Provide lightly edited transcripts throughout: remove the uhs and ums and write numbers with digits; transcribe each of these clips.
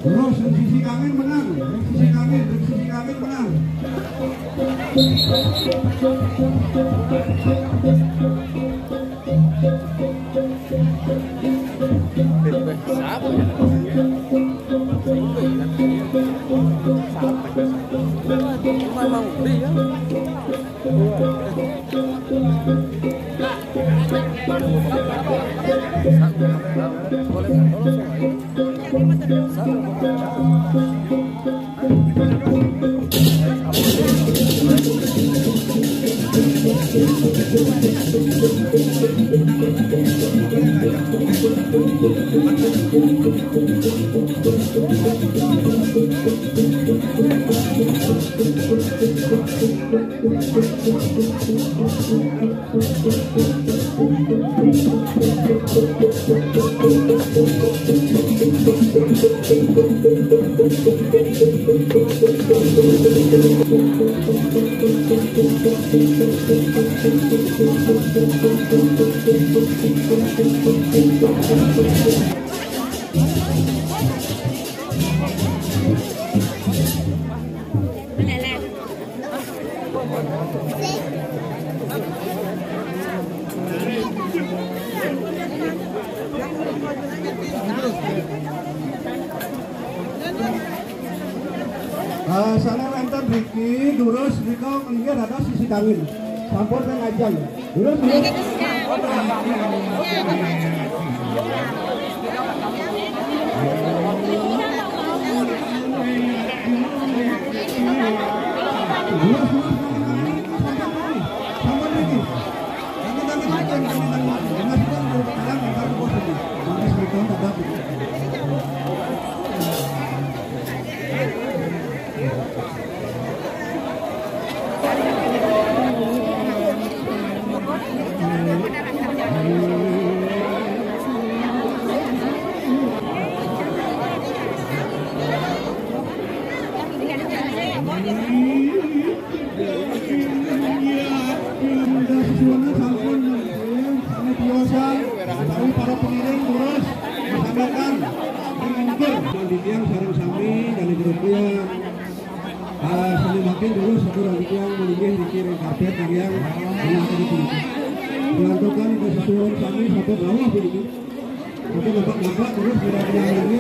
Terus sisi kami menang, sisi kami menang. Sana rentan Riki, durus Riko mengingat ada sisi kami. Sampur dan ngajang. Durus para pengiring terus disampaikan yang sarang sami dan dikerupnya seni makin dulu sekurang yang meninggi dikirim karpet yang mengatur itu dilantukan ke sesuatu sami satu bawah begitu satu nampak terus tidak lagi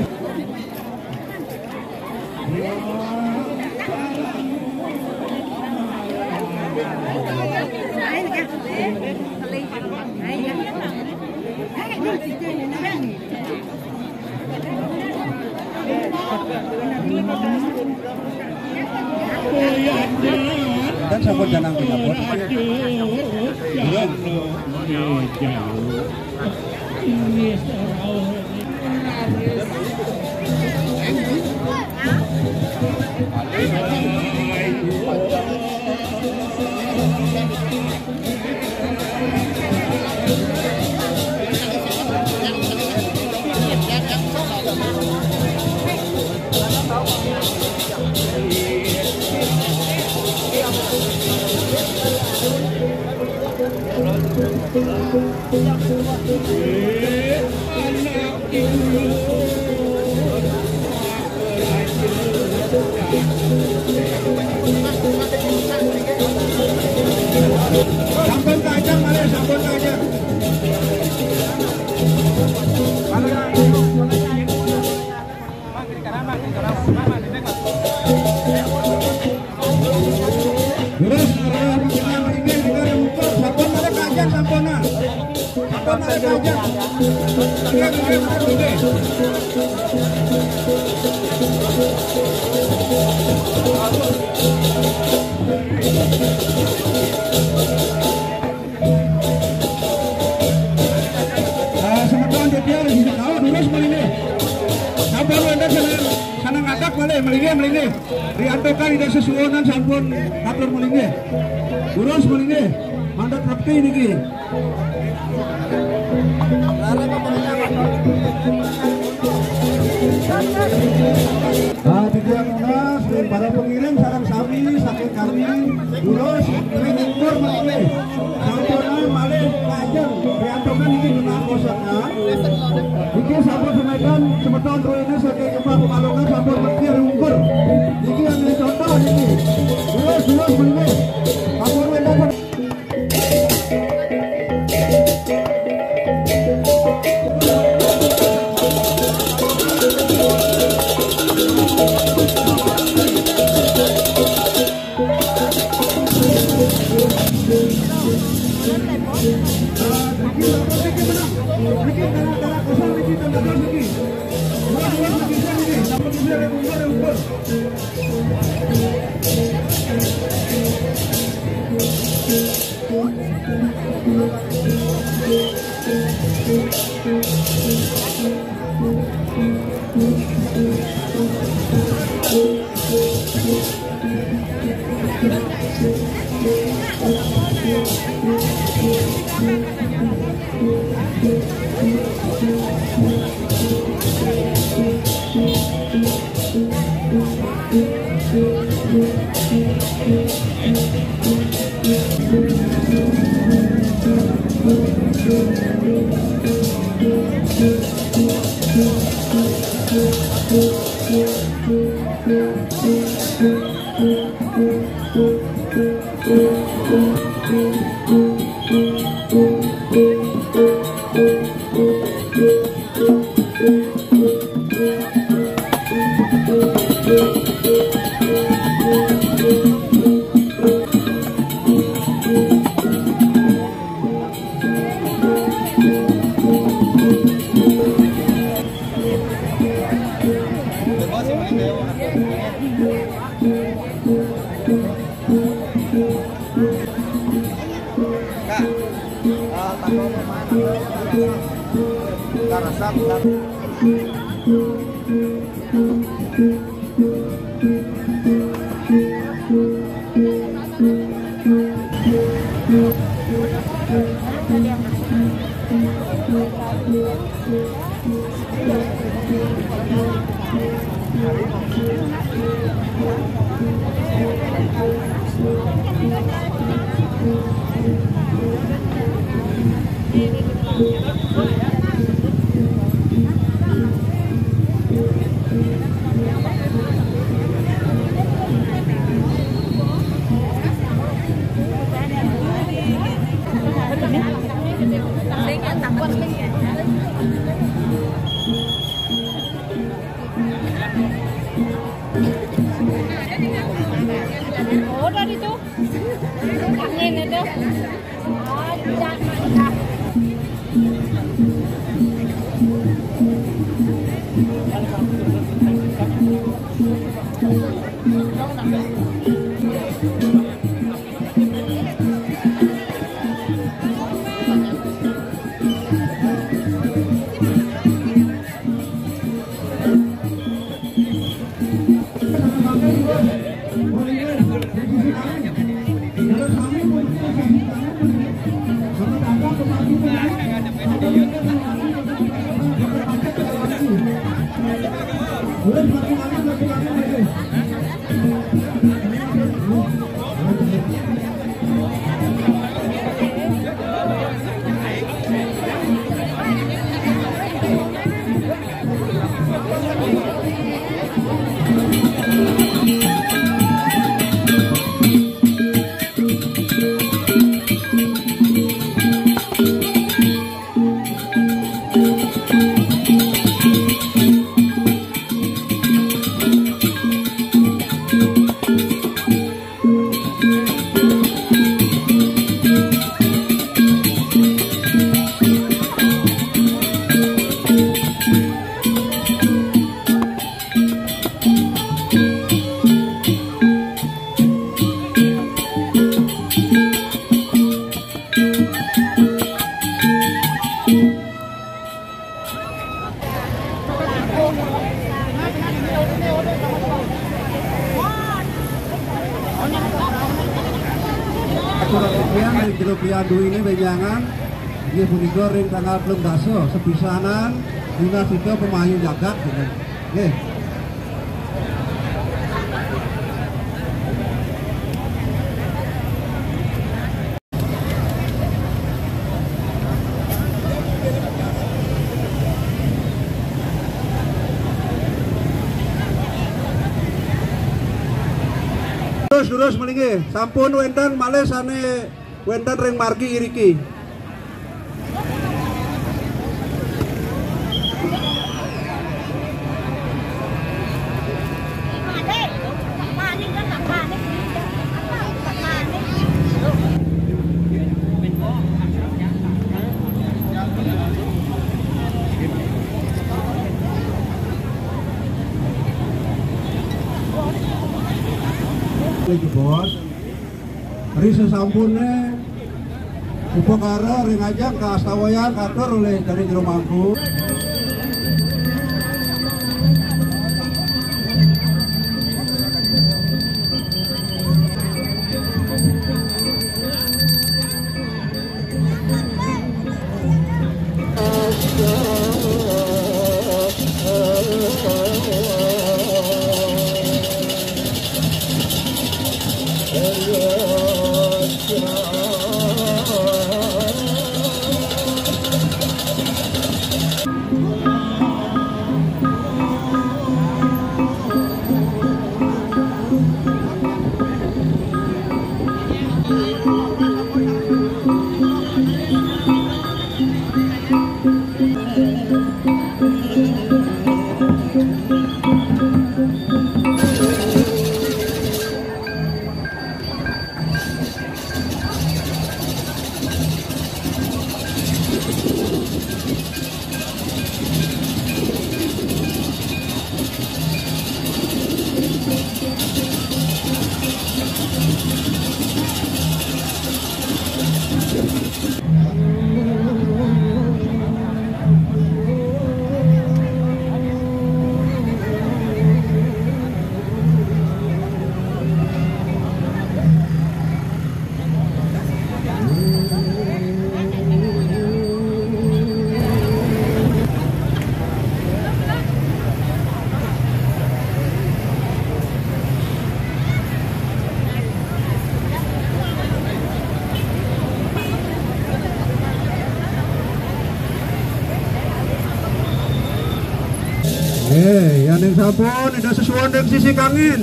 dan sabot janang pinapot Sampun kajang malih, sampun kajang. Terus arah kita melinggih kita mengukur sampun malih kajang sampunan. Sampun malih kajang. Melinggih riantokan ida sesuonan sampun atur melinggih durus melinggih mandat repti niki tujuan unas dan para pengirim sarang sami sakit kami durus mengukur melinggih sampunan malih kajeng riantokan niki kena kosaknya iki sampun semedan semeton ruinnya saking Kepala Pekalongan sampun mesti ukur iki yang contoh niki durus melinggih sampun wendan Oh, dari itu. Angin itu. Pondok Liandu ini benjangan ini punika ring tanggal 12 sepisanan dina sida pemayu jagat gitu. Nggih. Terus melingi sampun wenten malih sane wenten ring margi iriki. Lagi bos, hari sesampune upakara ring ajak ke astawayan katur oleh dari jero mangku. Yang sampun tidak sesuai dengan sisi kangin.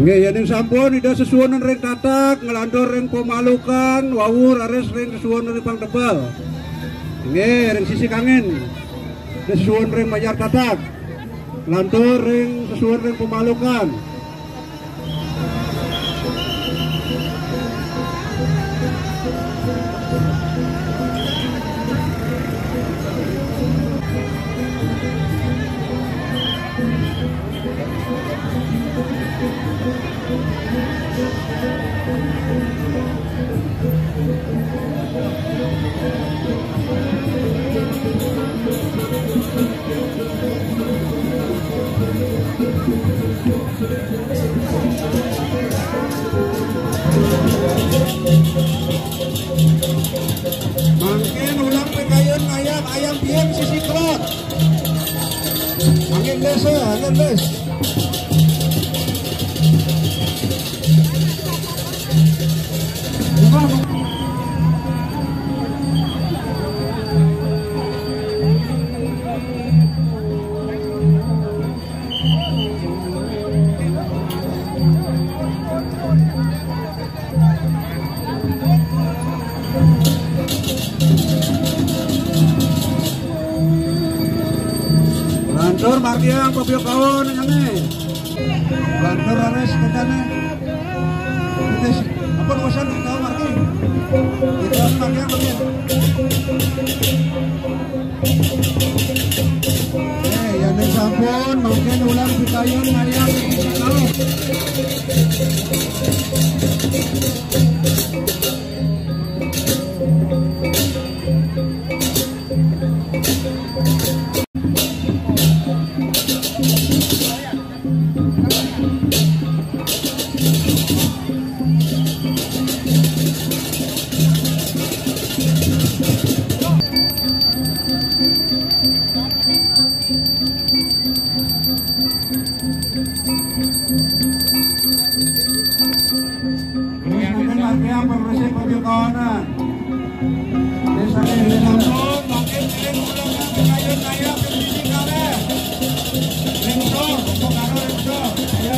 Nggih, yang sampun tidak sesuai dengan ring tatak, ngelantur ring pemalukan, wawur ares ring sesuai dengan pang tebal. Nggih, ring sisi kangin, sesuai ring majar tatak, ngelantur ring sesuai ring pemalukan. Mungkin ulang pekayun ayam biang sisi kelot. Angin les ya, angin les. Lantur margia kopio kawan nyane. Lantur ares kene. Wis apa nuwasan kau margi. Kita margia margia. Yang sampun mungkin ulang kita Dayon Maria Tahu. Permisi perjuangan desa ini langsung makin ulang kayu kaya berdiri kale ringso untuk karo ringso ayo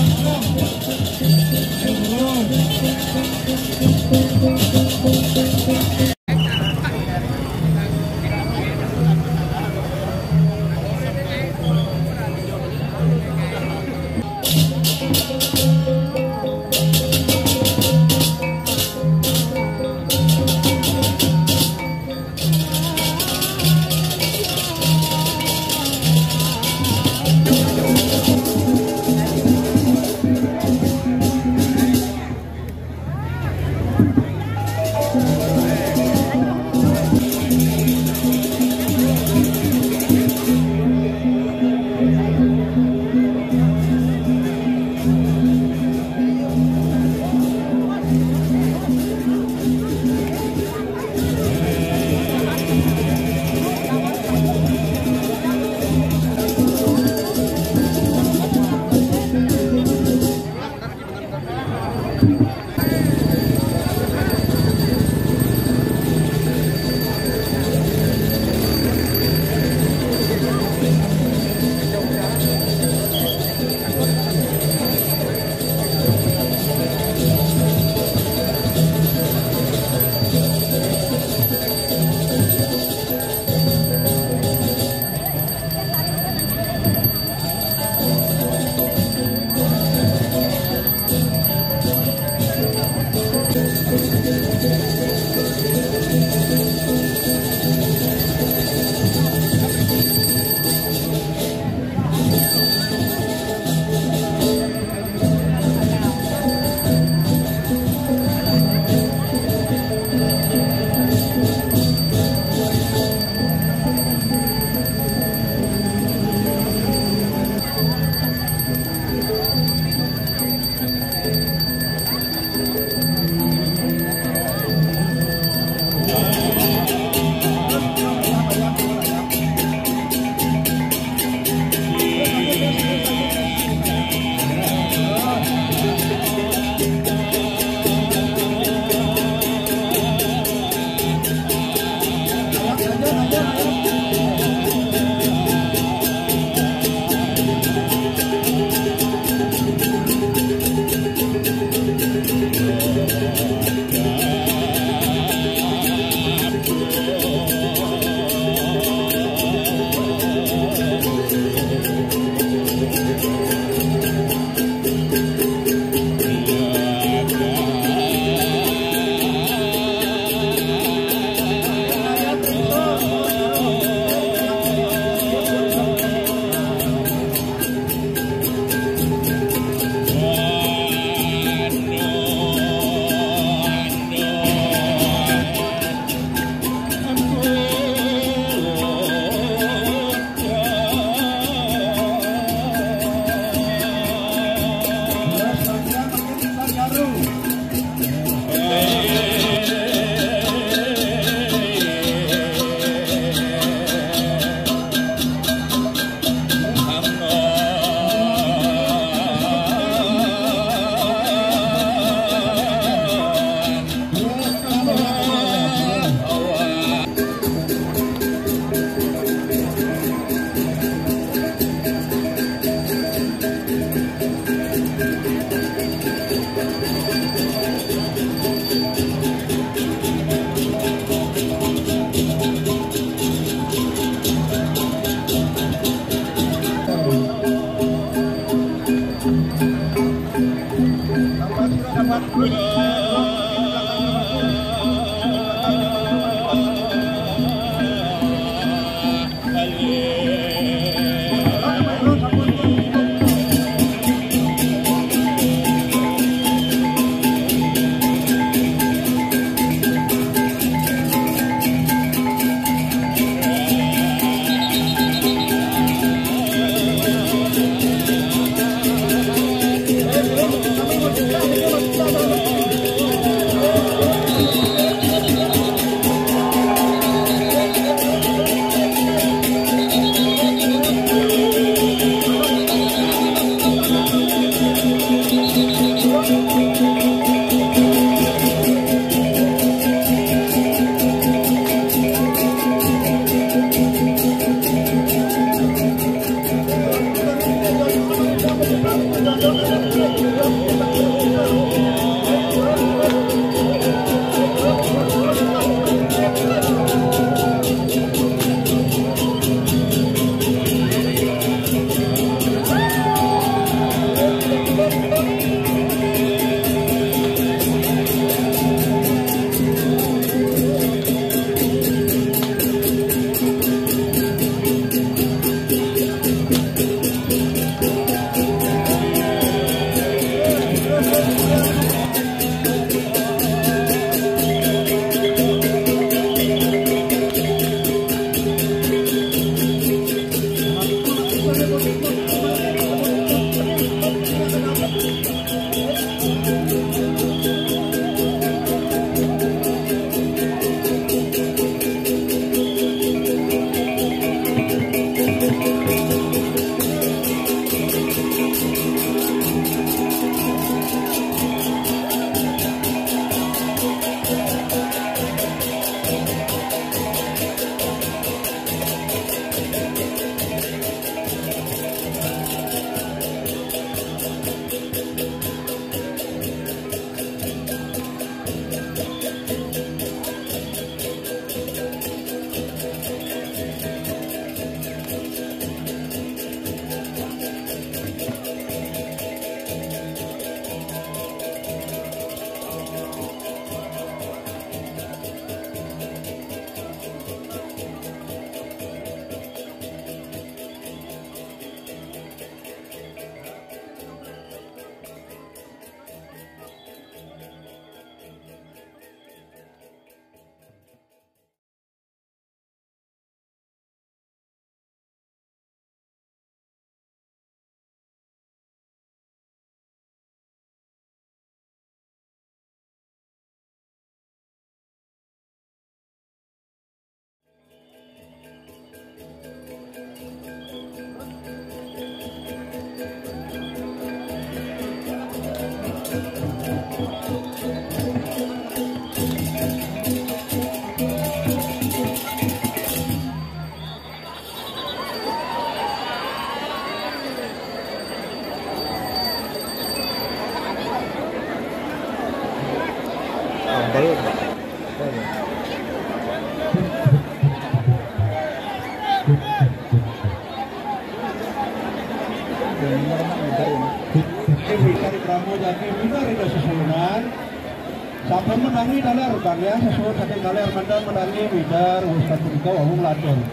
Sampun menangi dalar bang ya, sesuai saking dalar menangi widar Ustaz punika wawung ladon.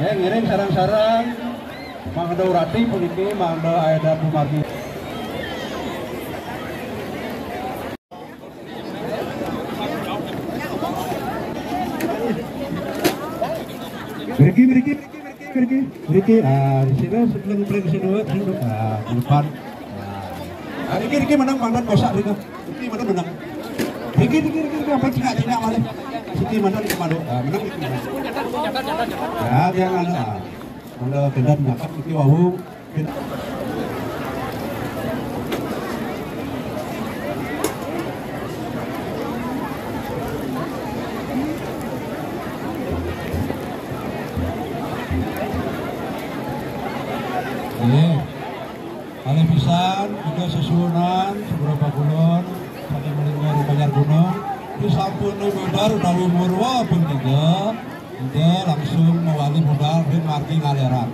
Ngiring sarang-sarang mangda urati puniki mangda aeda pumargi. Riki, di sini sebelum beli ke sini, di depan. Riki menang bang dan kosak Riki menang. Riki apa tidak malah. Riki menang menang. Ya dia ada kendat nyakap Riki wahung. Kali pisan juga susunan seberapa kulon saking melingkar Banjar Gunung disampun modal utawi murwa pun tiga langsung mewali modal dan margi ngaleran.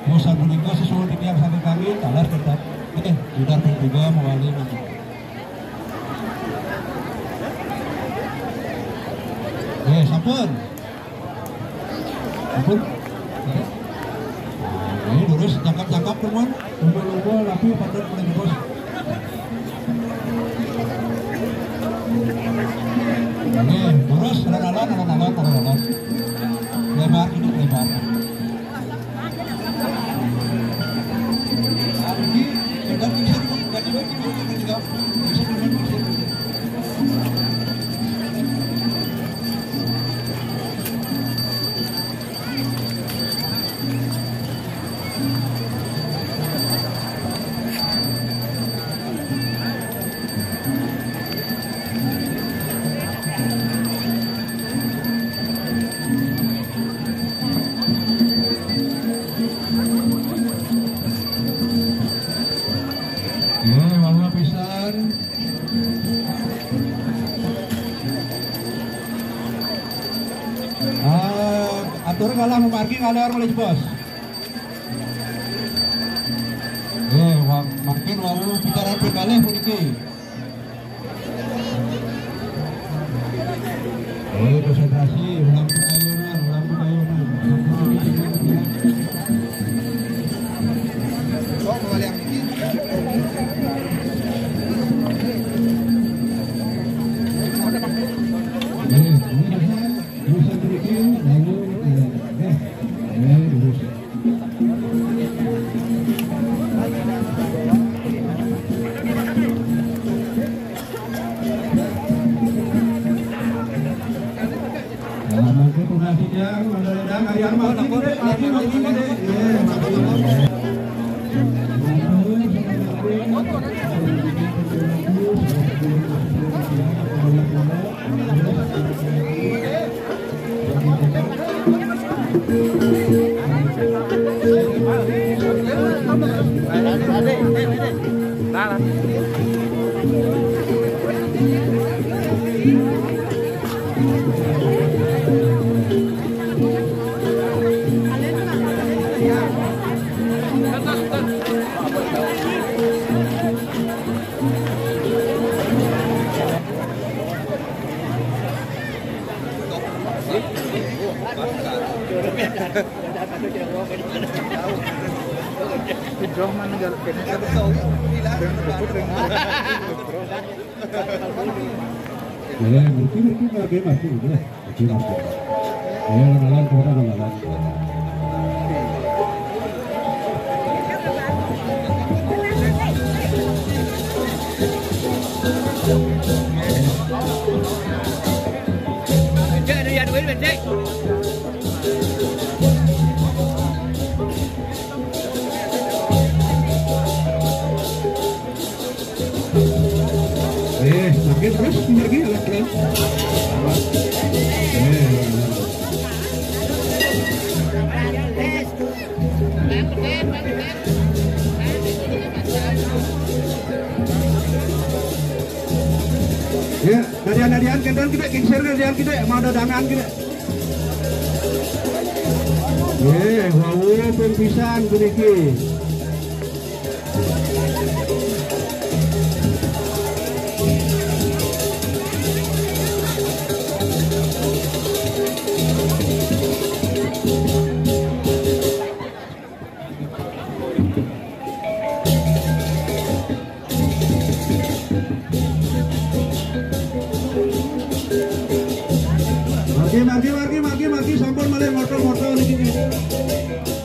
Bosan menikah sesuai dengan yang saking kami talar tetap sudah pun tiga mewali modal. Sampun. Ini terus cakap-cakap teman, lumba-lumba laku padat paling bos. Ini terus alon-alon. Lebar ini lebar. Ini sedang bisa juga. Atur ngalah memargi ngalar mulai bos. Makin wau bicara berkalih puniki. Konsentrasi ulang pengayunan. Ya, nadian kendan kita kingsir nadian kita mau dadangan kita. Wow, pempisan kuniki. Maki sampun malih moto-moto niki.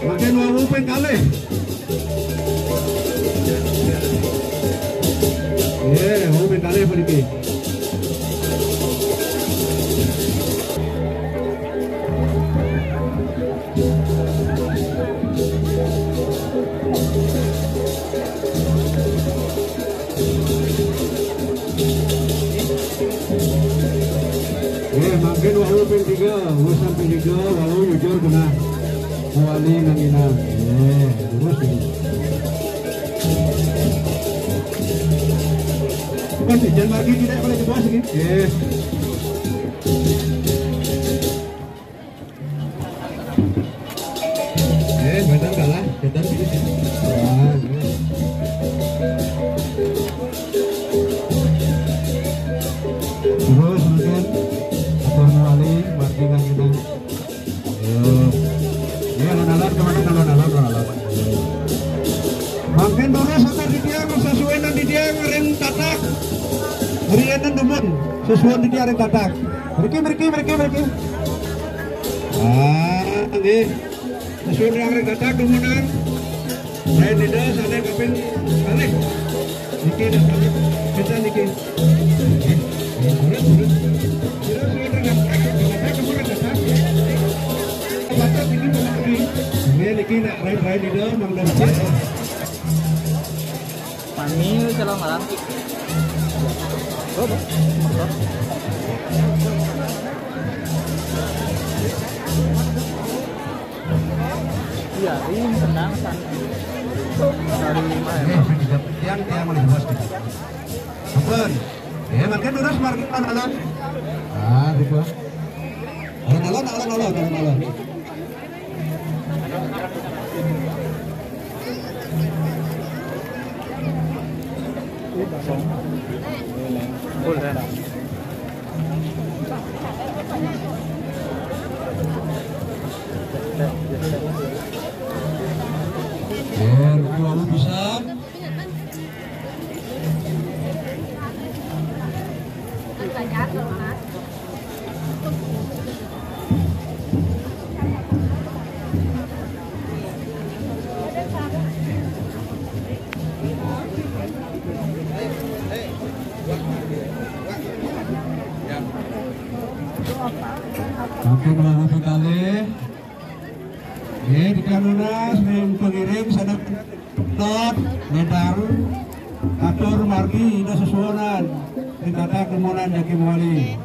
Makin wawu ping kalih. Wawu ping kalih mriki. Makin wawu ping 3, urusan ping 3, wawu jujur kena wali nangina. Terus ini. Bukan jangan lagi tidak boleh di bawah sini. Badan kalah, badan pilih sini. Terus mungkin wali margi kan kita. Alon-alon kemana alon-alon. Makin terus akan didiang sesuai dan didiang ring katak. Rianan demen sesuai didiang ring katak. Meriki. Nggih. Sesuai ring katak demenan. Saya tidak sadar kaping balik. Niki dah kita niki. Turun. Niki nak rai di dalam mangdan. Pani kalau malam. Iya, ini tenang santai. Dari 5 ya. Tiang malah bos kita. Apa? Makan terus market alon. Gitu. Alon. Wawu bisa. Makin wawu sekali. Di kanunas pengiring sadap tot medang atur margi ida sesuonan dikata kemunan yakin wali.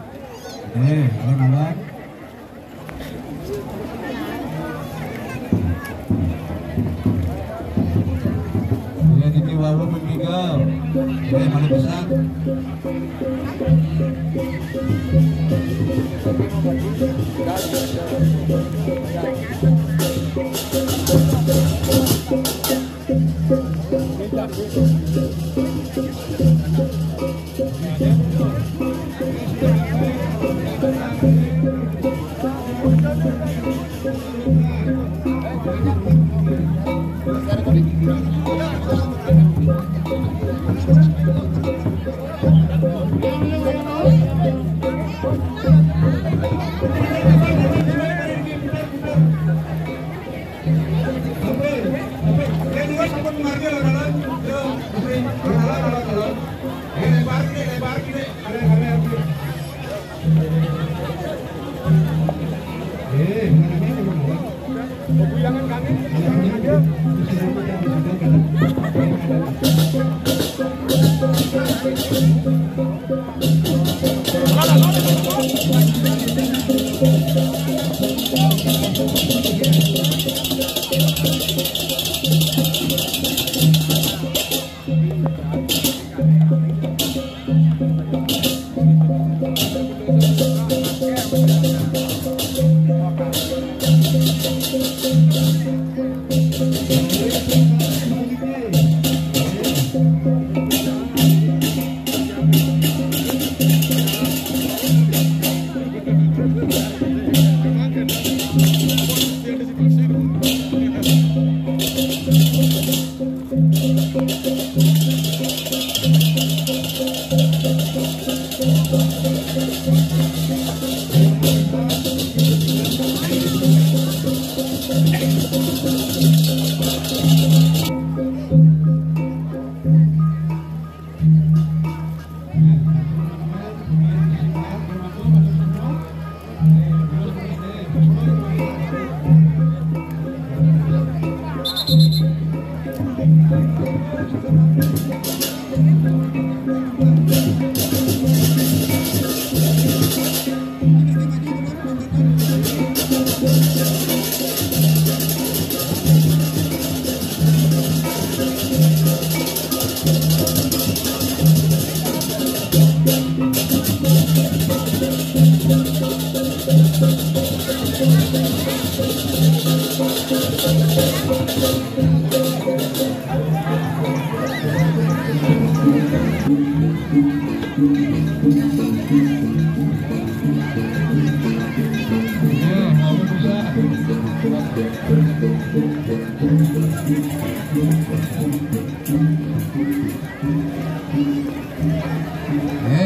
Alon-alon. Ini wawu pemigau. Mana besar.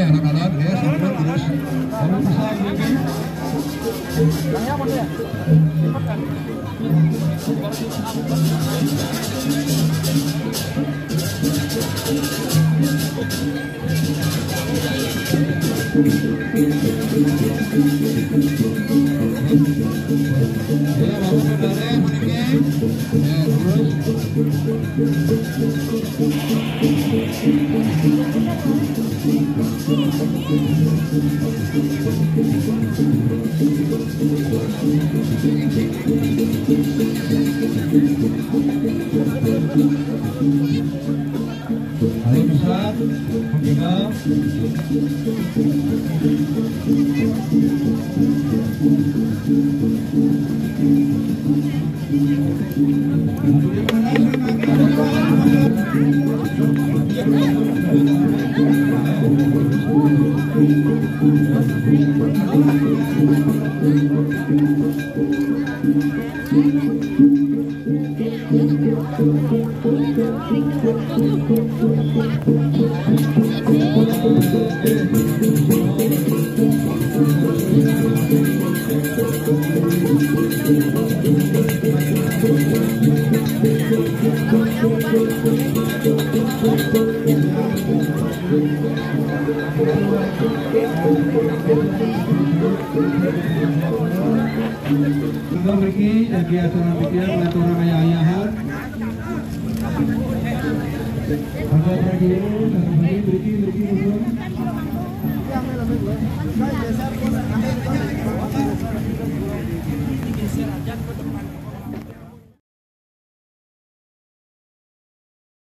Anak-anak ya, sampai terus. Kamu bisa bikin. Ya, bapak saudara, menikah. Ya, ayo bisa mengenal. Tanggal Riki, lagi acara pikir, acara ayah-ayahan. Tanggal Riki, Riki,